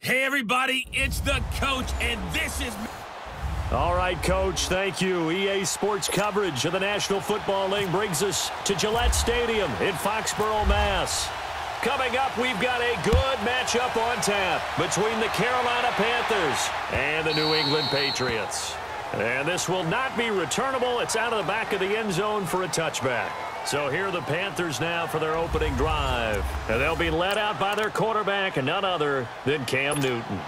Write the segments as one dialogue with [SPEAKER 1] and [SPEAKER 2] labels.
[SPEAKER 1] Hey, everybody, it's the coach, and this is...
[SPEAKER 2] All right, Coach, thank you. EA Sports coverage of the National Football League brings us to Gillette Stadium in Foxborough, Mass. Coming up, we've got a good matchup on tap between the Carolina Panthers and the New England Patriots. And this will not be returnable. It's out of the back of the end zone for a touchback. So here are the Panthers now for their opening drive. And they'll be led out by their quarterback and none other than Cam Newton.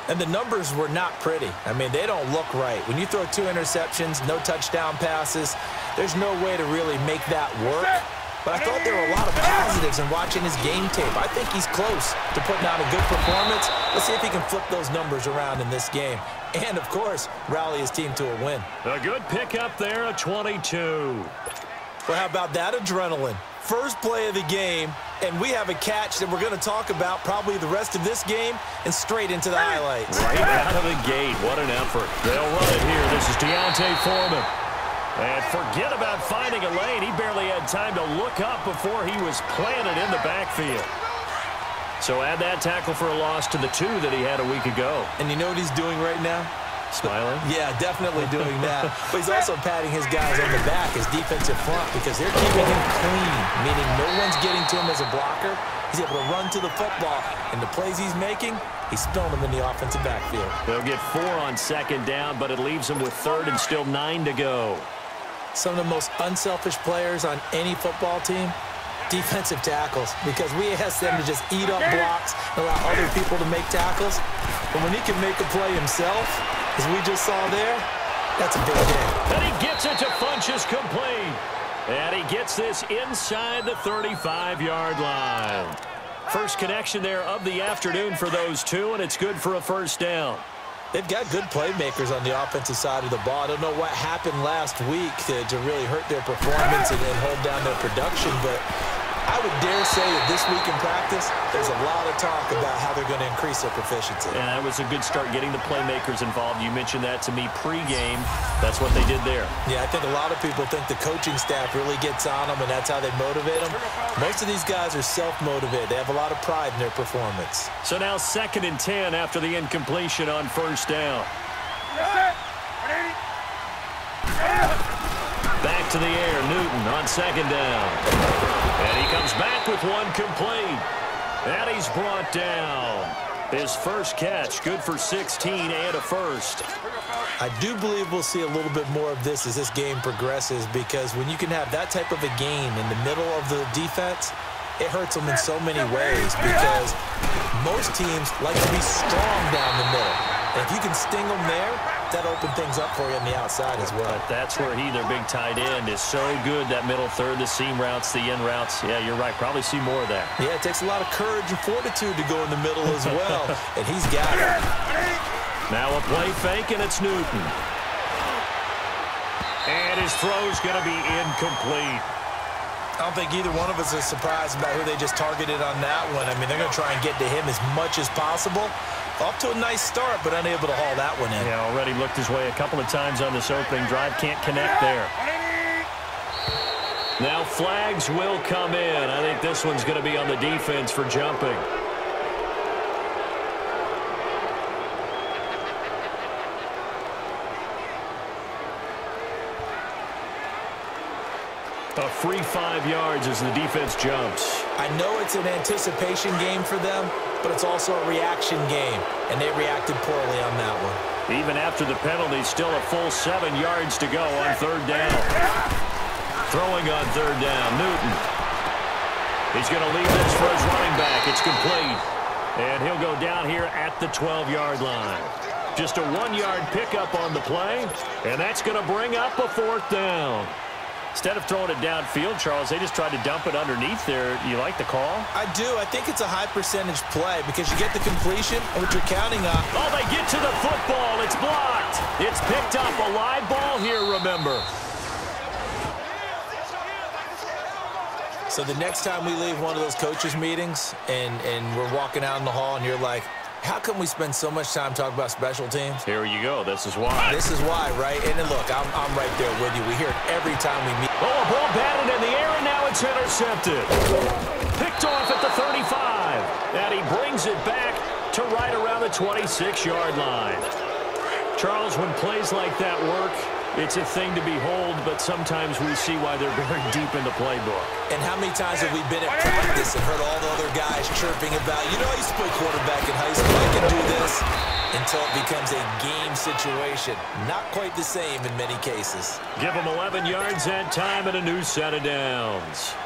[SPEAKER 3] And the numbers were not pretty. I mean, they don't look right. When you throw 2 interceptions, no touchdown passes, there's no way to really make that work. But I thought there were a lot of positives in watching his game tape. I think he's close to putting out a good performance. Let's see if he can flip those numbers around in this game. And, of course, rally his team to a win.
[SPEAKER 2] A good pickup there, a 22.
[SPEAKER 3] Well, how about that adrenaline? First play of the game, and we have a catch that we're going to talk about probably the rest of this game and straight into the highlights.
[SPEAKER 2] Right out of the gate. What an effort. They'll run it here. This is Deontay Foreman. And forget about finding a lane. He barely had time to look up before he was planted in the backfield. So add that tackle for a loss to the 2 that he had a week ago.
[SPEAKER 3] And you know what he's doing right now?
[SPEAKER 2] Smiling?
[SPEAKER 3] Yeah, definitely doing that. But he's also patting his guys on the back, his defensive front, because they're keeping him clean, meaning no one's getting to him as a blocker. He's able to run to the football, and the plays he's making, he's spilling them in the offensive backfield.
[SPEAKER 2] They'll get 4 on second down, but it leaves them with third and still 9 to go.
[SPEAKER 3] Some of the most unselfish players on any football team, defensive tackles, because we ask them to just eat up blocks and allow other people to make tackles. But when he can make a play himself, as we just saw there, that's a big game.
[SPEAKER 2] And he gets it to Funchess complete. And he gets this inside the 35-yard line. First connection there of the afternoon for those 2, and it's good for a first down.
[SPEAKER 3] They've got good playmakers on the offensive side of the ball. I don't know what happened last week to really hurt their performance and hold down their production, but I would dare say that this week in practice, there's a lot of talk about how they're going to increase their proficiency.
[SPEAKER 2] And that was a good start getting the playmakers involved. You mentioned that to me pregame. That's what they did there.
[SPEAKER 3] Yeah, I think a lot of people think the coaching staff really gets on them, and that's how they motivate them. Most of these guys are self-motivated. They have a lot of pride in their performance.
[SPEAKER 2] So now 2nd and 10 after the incompletion on first down. Back to the air, Newton on 2nd down. And he comes back with one complete. And he's brought down. His first catch, good for 16 and a first.
[SPEAKER 3] I do believe we'll see a little bit more of this as this game progresses, because when you can have that type of a game in the middle of the defense, it hurts them in so many ways, because most teams like to be strong down the middle. And if you can sting them there, that opens things up for you on the outside as well.
[SPEAKER 2] But that's where their big tight end, is so good, that middle third, the seam routes, the in routes. Yeah, you're right. Probably see more of that.
[SPEAKER 3] Yeah, it takes a lot of courage and fortitude to go in the middle as well, and he's got it.
[SPEAKER 2] Now a play fake, and it's Newton. And his throw's going to be incomplete.
[SPEAKER 3] I don't think either one of us is surprised about who they just targeted on that one. I mean, they're going to try and get to him as much as possible. Off to a nice start, but unable to haul that one in.
[SPEAKER 2] Yeah, already looked his way a couple of times on this opening drive. Can't connect there. Now flags will come in. I think this one's going to be on the defense for jumping. A free 5 yards as the defense jumps.
[SPEAKER 3] I know it's an anticipation game for them, but it's also a reaction game, and they reacted poorly on that one.
[SPEAKER 2] Even after the penalty, still a full 7 yards to go on 3rd down. Throwing on 3rd down, Newton. He's going to leave this for his running back. It's complete. And he'll go down here at the 12-yard line. Just a 1-yard pickup on the play, and that's going to bring up a 4th down. Instead of throwing it downfield, Charles, they just tried to dump it underneath there. You like the call?
[SPEAKER 3] I do. I think it's a high-percentage play because you get the completion, and what you're counting on.
[SPEAKER 2] Oh, they get to the football. It's blocked. It's picked up. A live ball here, remember.
[SPEAKER 3] So the next time we leave one of those coaches' meetings and we're walking out in the hall and you're like, how come we spend so much time talking about special teams?
[SPEAKER 2] Here you go. This is why.
[SPEAKER 3] This is why, right? And then look, I'm right there with you. We hear it every time we meet.
[SPEAKER 2] Oh, a ball batted in the air, and now it's intercepted. Picked off at the 35. And he brings it back to right around the 26-yard line. Charles, when plays like that work, it's a thing to behold, but sometimes we see why they're very deep in the playbook.
[SPEAKER 3] And how many times have we been at practice and heard all the other guys chirping about, you know, I used to play quarterback in high school, I can do this, until it becomes a game situation. Not quite the same in many cases.
[SPEAKER 2] Give them 11 yards that time and a new set of downs.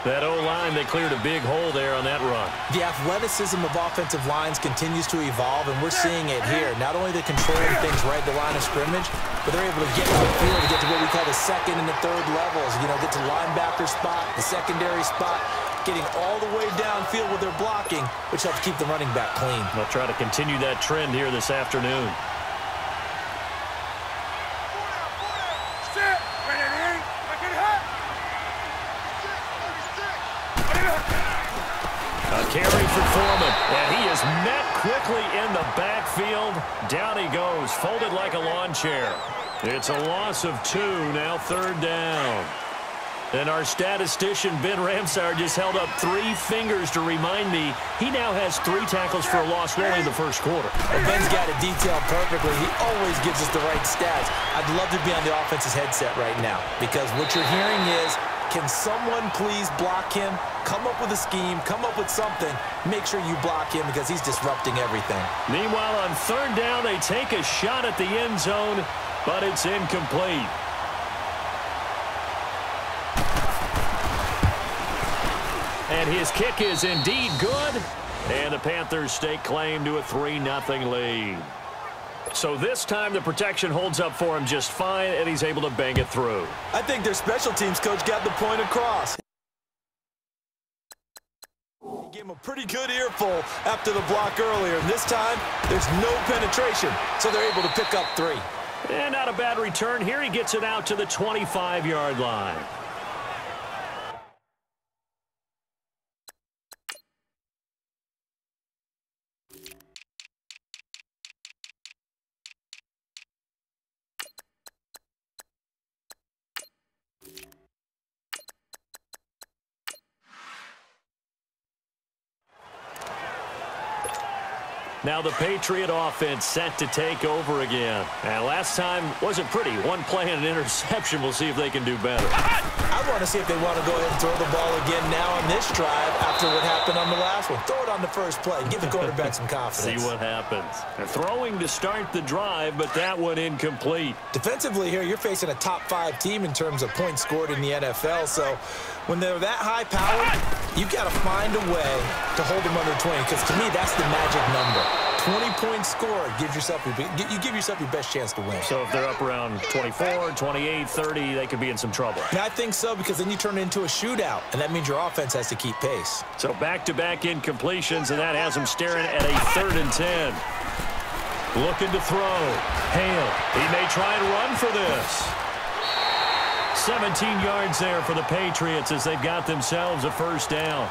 [SPEAKER 2] That O-line, they cleared a big hole there on that run.
[SPEAKER 3] The athleticism of offensive lines continues to evolve, and we're seeing it here. Not only are they controlling things right at the line of scrimmage, but they're able to get upfield to get to what we call the second and the third levels. You know, get to linebacker spot, the secondary spot, getting all the way downfield with their blocking, which helps keep the running back clean.
[SPEAKER 2] They'll try to continue that trend here this afternoon. A carry for Foreman, and he is met quickly in the backfield. Down he goes, folded like a lawn chair. It's a loss of 2, now 3rd down. And our statistician, Ben Ramsauer, just held up 3 fingers to remind me he now has 3 tackles for a loss only in the first quarter.
[SPEAKER 3] Well, Ben's got it detailed perfectly. He always gives us the right stats. I'd love to be on the offense's headset right now, because what you're hearing is, can someone please block him? Come up with a scheme, come up with something. Make sure you block him because he's disrupting everything.
[SPEAKER 2] Meanwhile, on 3rd down, they take a shot at the end zone, but it's incomplete. And his kick is indeed good, and the Panthers stake claim to a 3-0 lead. So this time the protection holds up for him just fine, and he's able to bang it through.
[SPEAKER 3] I think their special teams coach got the point across. He gave him a pretty good earful after the block earlier, and this time there's no penetration, so they're able to pick up 3.
[SPEAKER 2] And not a bad return here. He gets it out to the 25-yard line. Now the Patriot offense set to take over again. And last time wasn't pretty. One play and an interception. We'll see if they can do better.
[SPEAKER 3] I want to see if they want to go ahead and throw the ball again now on this drive after what happened on the last one. Throw it on the first play. Give the quarterback some confidence.
[SPEAKER 2] See what happens. They're throwing to start the drive, but that one incomplete.
[SPEAKER 3] Defensively here, you're facing a top 5 team in terms of points scored in the NFL. So when they're that high powered, you got to find a way to hold them under 20, because to me, that's the magic number. 20 points scored, you give yourself your best chance to win.
[SPEAKER 2] So if they're up around 24, 28, 30, they could be in some trouble.
[SPEAKER 3] And I think so, because then you turn it into a shootout, and that means your offense has to keep pace.
[SPEAKER 2] So back-to-back incompletions, and that has them staring at a 3rd and 10. Looking to throw. Hale, he may try and run for this. 17 yards there for the Patriots as they've got themselves a 1st down.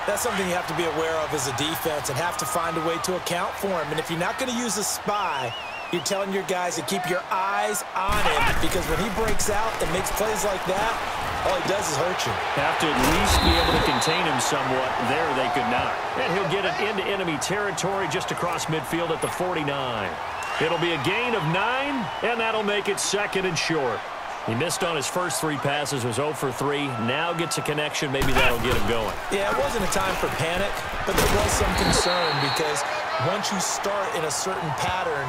[SPEAKER 3] That's something you have to be aware of as a defense and have to find a way to account for him. And if you're not going to use a spy, you're telling your guys to keep your eyes on him, because when he breaks out and makes plays like that, all he does is hurt you.
[SPEAKER 2] Have to at least be able to contain him somewhat. There they could not. And he'll get it into enemy territory just across midfield at the 49. It'll be a gain of 9, and that'll make it 2nd and short. He missed on his first 3 passes, was 0 for 3. Now gets a connection. Maybe that'll get him going.
[SPEAKER 3] Yeah, it wasn't a time for panic, but there was some concern, because once you start in a certain pattern,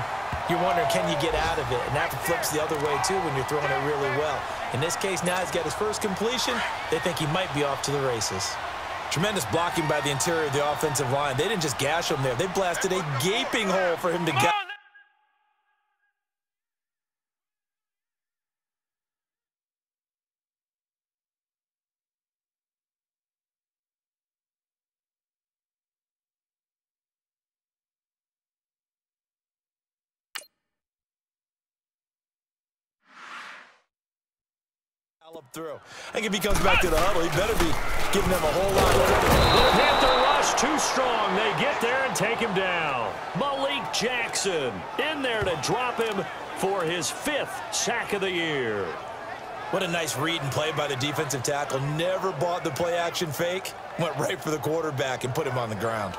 [SPEAKER 3] you're wondering, can you get out of it? And that flips the other way, too, when you're throwing it really well. In this case, now he's got his first completion. They think he might be off to the races. Tremendous blocking by the interior of the offensive line. They didn't just gash him there. They blasted a gaping hole for him to get. Up through. I think if he comes back to the huddle, he better be giving them a whole lot of credit.
[SPEAKER 2] Panther rush too strong. They get there and take him down. Malik Jackson in there to drop him for his 5th sack of the year.
[SPEAKER 3] What a nice read and play by the defensive tackle. Never bought the play-action fake. Went right for the quarterback and put him on the ground.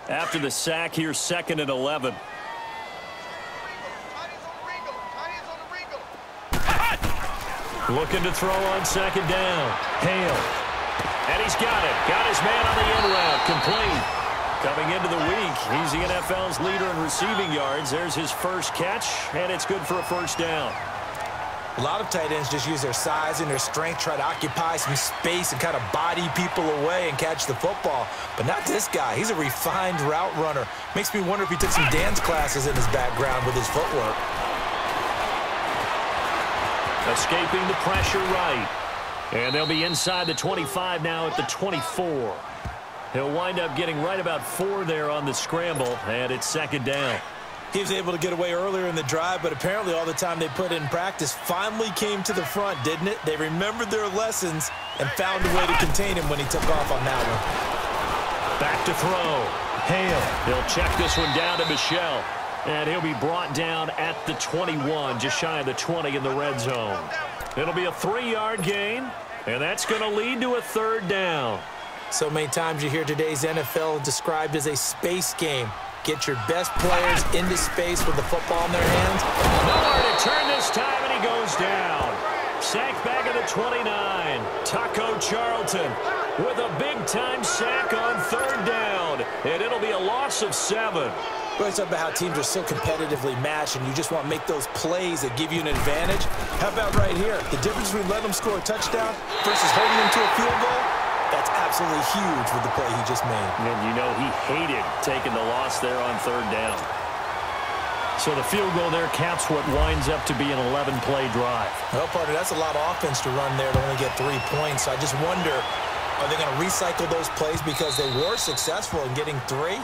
[SPEAKER 2] After the sack, here's 2nd and 11. Looking to throw on 2nd down. Hale. And he's got it. Got his man on the end route. Complete. Coming into the week, he's the NFL's leader in receiving yards. There's his first catch, and it's good for a 1st down.
[SPEAKER 3] A lot of tight ends just use their size and their strength, try to occupy some space and kind of body people away and catch the football. But not this guy. He's a refined route runner. Makes me wonder if he took some dance classes in his background with his footwork.
[SPEAKER 2] Escaping the pressure right. And they'll be inside the 25 now at the 24. He'll wind up getting right about 4 there on the scramble, and it's 2nd down.
[SPEAKER 3] He was able to get away earlier in the drive, but apparently all the time they put in practice finally came to the front, didn't it? They remembered their lessons and found a way to contain him when he took off on that one.
[SPEAKER 2] Back to throw. Hale. He'll check this one down to Michel. And he'll be brought down at the 21, just shy of the 20 in the red zone. It'll be a 3-yard gain, and that's going to lead to a 3rd down.
[SPEAKER 3] So many times you hear today's NFL described as a space game. Get your best players into space with the football in their hands.
[SPEAKER 2] Nowhere to turn this time, and he goes down. Sack back at the 29. Taco Charlton with a big-time sack on 3rd down, and it'll be a loss of 7.
[SPEAKER 3] We always talk about how teams are so competitively matched and you just want to make those plays that give you an advantage. How about right here? The difference between letting them score a touchdown versus holding them to a field goal, that's absolutely huge with the play he just made.
[SPEAKER 2] And you know he hated taking the loss there on 3rd down. So the field goal there caps what winds up to be an 11-play drive.
[SPEAKER 3] Well, partner, that's a lot of offense to run there to only get 3 points. So I just wonder, are they going to recycle those plays because they were successful in getting 3?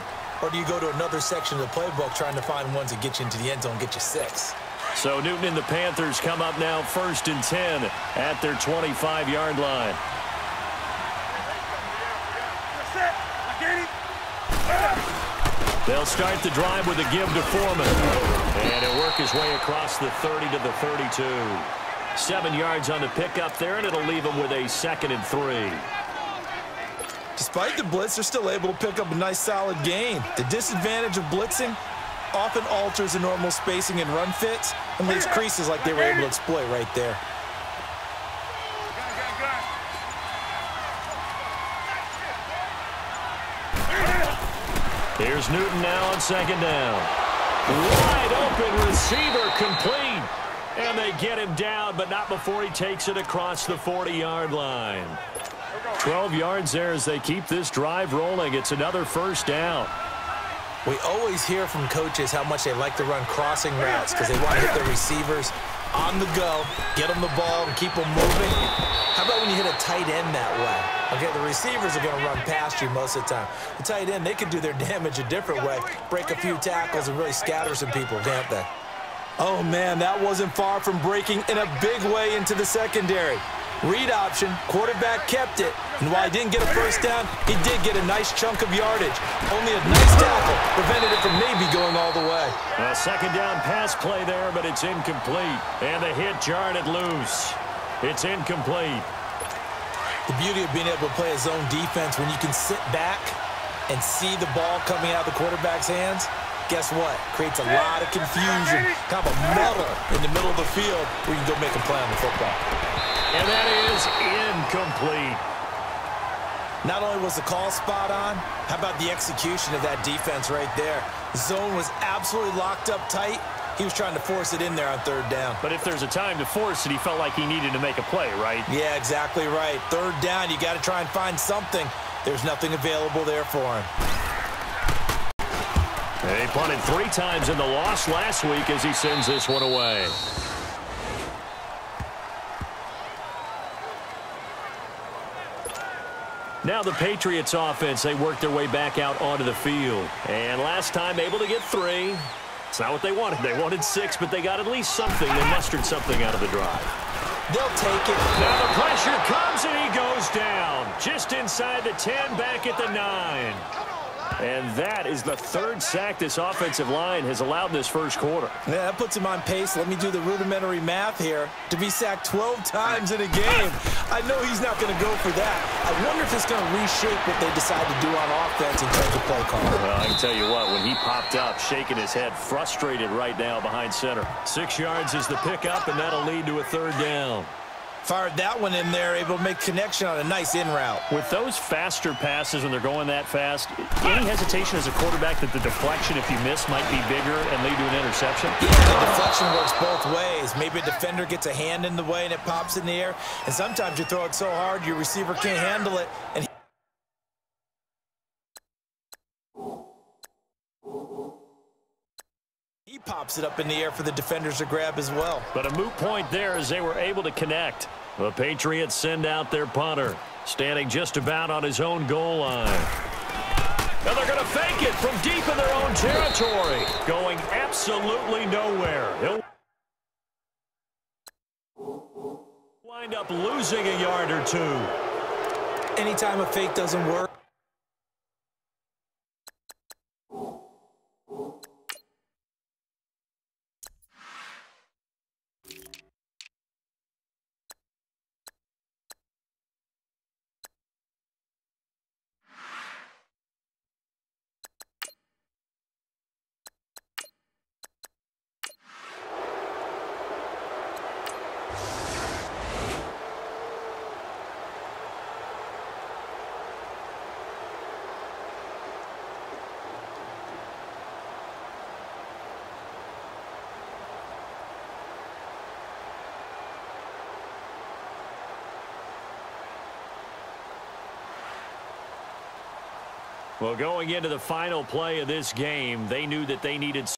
[SPEAKER 3] Or do you go to another section of the playbook trying to find ones that get you into the end zone, get you 6?
[SPEAKER 2] So Newton and the Panthers come up now 1st and 10 at their 25-yard line. They'll start the drive with a give to Foreman. And he'll work his way across the 30 to the 32. 7 yards on the pickup there, and it'll leave him with a 2nd and 3.
[SPEAKER 3] Despite the blitz, they're still able to pick up a nice, solid gain. The disadvantage of blitzing often alters the normal spacing and run fits and leaves creases like they were able to exploit right there.
[SPEAKER 2] Here's Newton now on 2nd down. Wide open receiver complete. And they get him down, but not before he takes it across the 40-yard line. 12 yards there as they keep this drive rolling. It's another 1st down.
[SPEAKER 3] We always hear from coaches how much they like to run crossing routes because they want to hit their receivers on the go, get them the ball, and keep them moving. How about when you hit a tight end that way? Okay, the receivers are going to run past you most of the time. The tight end, they can do their damage a different way, break a few tackles and really scatter some people, can't they? Oh, man, that wasn't far from breaking in a big way into the secondary. Read option, quarterback kept it, and while he didn't get a 1st down, he did get a nice chunk of yardage. Only a nice tackle prevented it from maybe going all the way.
[SPEAKER 2] A 2nd down pass play there, but it's incomplete. And the hit jarred it loose. It's incomplete.
[SPEAKER 3] The beauty of being able to play a zone defense when you can sit back and see the ball coming out of the quarterback's hands, guess what? Creates a lot of confusion, kind of a muddle in the middle of the field where you can go make a play on the football.
[SPEAKER 2] And that is incomplete.
[SPEAKER 3] Not only was the call spot on, how about the execution of that defense right there? The zone was absolutely locked up tight. He was trying to force it in there on 3rd down.
[SPEAKER 2] But if there's a time to force it, he felt like he needed to make a play, right?
[SPEAKER 3] Yeah, exactly right. 3rd down, you got to try and find something. There's nothing available there for him.
[SPEAKER 2] They punted 3 times in the loss last week as he sends this one away. Now the Patriots offense, they worked their way back out onto the field. And last time able to get 3. It's not what they wanted. They wanted 6, but they got at least something. They mustered something out of the drive.
[SPEAKER 3] They'll take it.
[SPEAKER 2] Now the pressure comes and he goes down. Just inside the 10, back at the 9. And that is the third sack this offensive line has allowed in this first quarter.
[SPEAKER 3] Yeah, that puts him on pace. Let me do the rudimentary math here. To be sacked 12 times in a game, I know he's not going to go for that. I wonder if it's going to reshape what they decide to do on offense in terms of play calling.
[SPEAKER 2] Well, I can tell you what, when he popped up, shaking his head, frustrated right now behind center. 6 yards is the pickup, and that'll lead to a third down.
[SPEAKER 3] Fired that one in there, able to make connection on a nice in route.
[SPEAKER 2] With those faster passes when they're going that fast, any hesitation as a quarterback that the deflection, if you miss, might be bigger and lead to an interception?
[SPEAKER 3] Yeah, the deflection works both ways. Maybe a defender gets a hand in the way and it pops in the air, and sometimes you throw it so hard your receiver can't handle it. And he pops it up in the air for the defenders to grab as well.
[SPEAKER 2] But a moot point there as they were able to connect. The Patriots send out their punter, standing just about on his own goal line. Now they're going to fake it from deep in their own territory, going absolutely nowhere. He'll wind up losing a yard or two.
[SPEAKER 3] Anytime a fake doesn't work,
[SPEAKER 2] well, going into the final play of this game, they knew that they needed